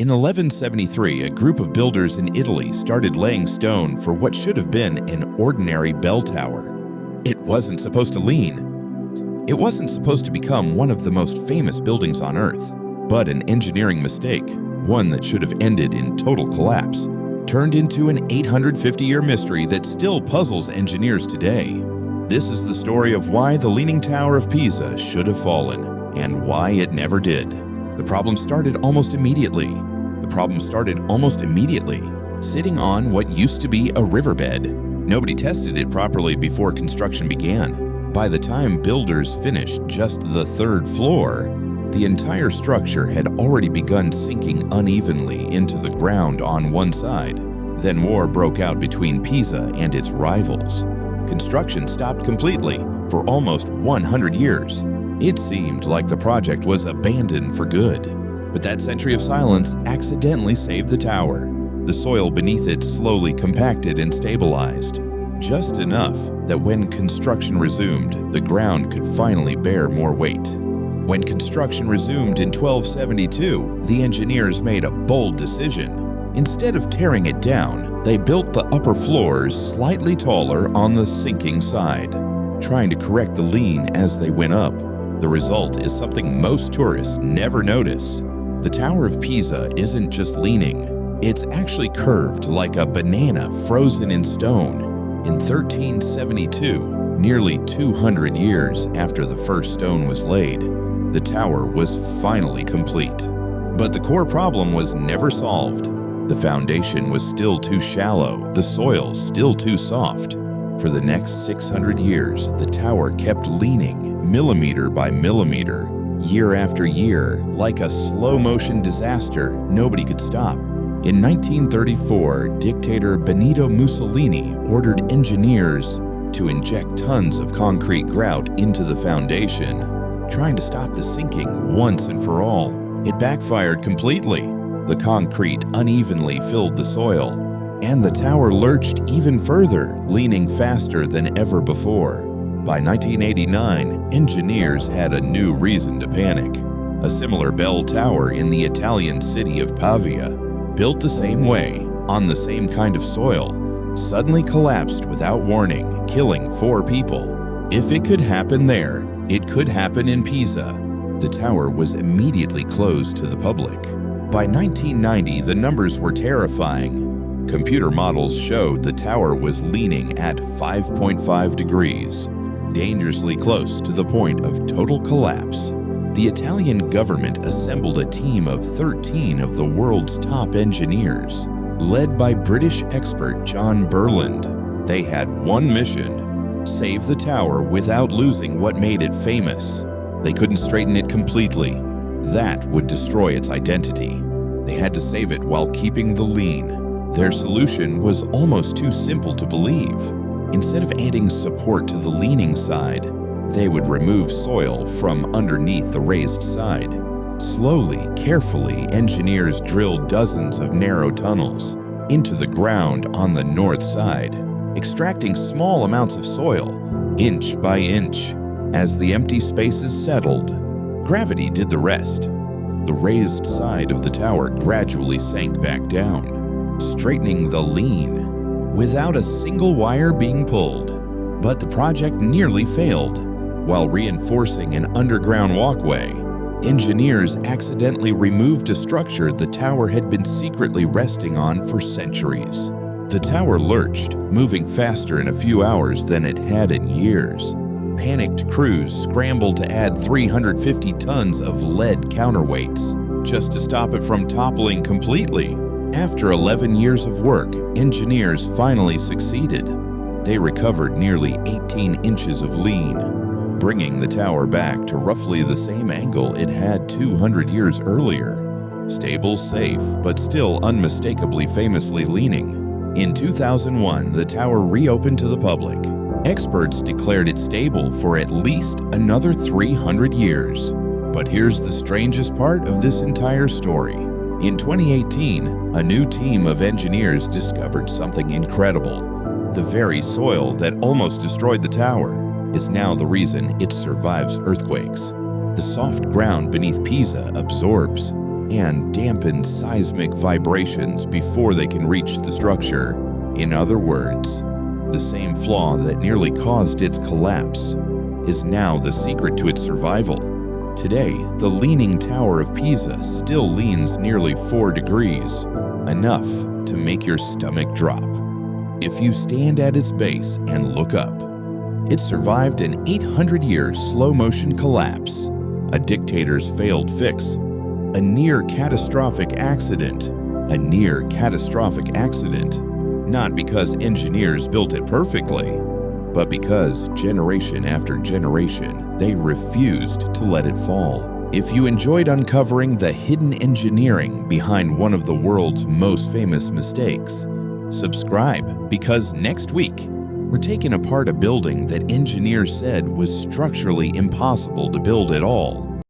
In 1173, a group of builders in Italy started laying stone for what should have been an ordinary bell tower. It wasn't supposed to lean. It wasn't supposed to become one of the most famous buildings on Earth, but an engineering mistake, one that should have ended in total collapse, turned into an 850-year mystery that still puzzles engineers today. This is the story of why the Leaning Tower of Pisa should have fallen, and why it never did. The problem started almost immediately. Sitting on what used to be a riverbed. Nobody tested it properly before construction began. By the time builders finished just the third floor, the entire structure had already begun sinking unevenly into the ground on one side. Then war broke out between Pisa and its rivals. Construction stopped completely for almost 100 years. It seemed like the project was abandoned for good. But that century of silence accidentally saved the tower. The soil beneath it slowly compacted and stabilized, just enough that when construction resumed, the ground could finally bear more weight. When construction resumed in 1272, the engineers made a bold decision. Instead of tearing it down, they built the upper floors slightly taller on the sinking side, trying to correct the lean as they went up. The result is something most tourists never notice. The Tower of Pisa isn't just leaning, it's actually curved like a banana frozen in stone. In 1372, nearly 200 years after the first stone was laid, the tower was finally complete. But the core problem was never solved. The foundation was still too shallow, the soil still too soft. For the next 600 years, the tower kept leaning millimeter by millimeter. Year after year, like a slow-motion disaster nobody could stop. In 1934, dictator Benito Mussolini ordered engineers to inject tons of concrete grout into the foundation, trying to stop the sinking once and for all. It backfired completely. The concrete unevenly filled the soil, and the tower lurched even further, leaning faster than ever before. By 1989, engineers had a new reason to panic. A similar bell tower in the Italian city of Pavia, built the same way, on the same kind of soil, suddenly collapsed without warning, killing 4 people. If it could happen there, it could happen in Pisa. The tower was immediately closed to the public. By 1990, the numbers were terrifying. Computer models showed the tower was leaning at 5.5 degrees. Dangerously close to the point of total collapse. The Italian government assembled a team of 13 of the world's top engineers, led by British expert John Burland. They had one mission: save the tower without losing what made it famous. They couldn't straighten it completely. That would destroy its identity. They had to save it while keeping the lean. Their solution was almost too simple to believe. Instead of adding support to the leaning side, they would remove soil from underneath the raised side. Slowly, carefully, engineers drilled dozens of narrow tunnels into the ground on the north side, extracting small amounts of soil, inch by inch. As the empty spaces settled, gravity did the rest. The raised side of the tower gradually sank back down, straightening the lean without a single wire being pulled. But the project nearly failed. While reinforcing an underground walkway, engineers accidentally removed a structure the tower had been secretly resting on for centuries. The tower lurched, moving faster in a few hours than it had in years. Panicked crews scrambled to add 350 tons of lead counterweights just to stop it from toppling completely. After 11 years of work, engineers finally succeeded. They recovered nearly 18 inches of lean, bringing the tower back to roughly the same angle it had 200 years earlier. Stable, safe, but still unmistakably famously leaning. In 2001, the tower reopened to the public. Experts declared it stable for at least another 300 years. But here's the strangest part of this entire story. In 2018, a new team of engineers discovered something incredible. The very soil that almost destroyed the tower is now the reason it survives earthquakes. The soft ground beneath Pisa absorbs, and dampen seismic vibrations before they can reach the structure. In other words, the same flaw that nearly caused its collapse is now the secret to its survival. Today, the Leaning Tower of Pisa still leans nearly 4 degrees, enough to make your stomach drop. If you stand at its base and look up, it survived an 800-year slow-motion collapse, a dictator's failed fix, a near-catastrophic accident. A near-catastrophic accident, not because engineers built it perfectly, but because generation after generation, they refused to let it fall. If you enjoyed uncovering the hidden engineering behind one of the world's most famous mistakes, subscribe, because next week, we're taking apart a building that engineers said was structurally impossible to build at all.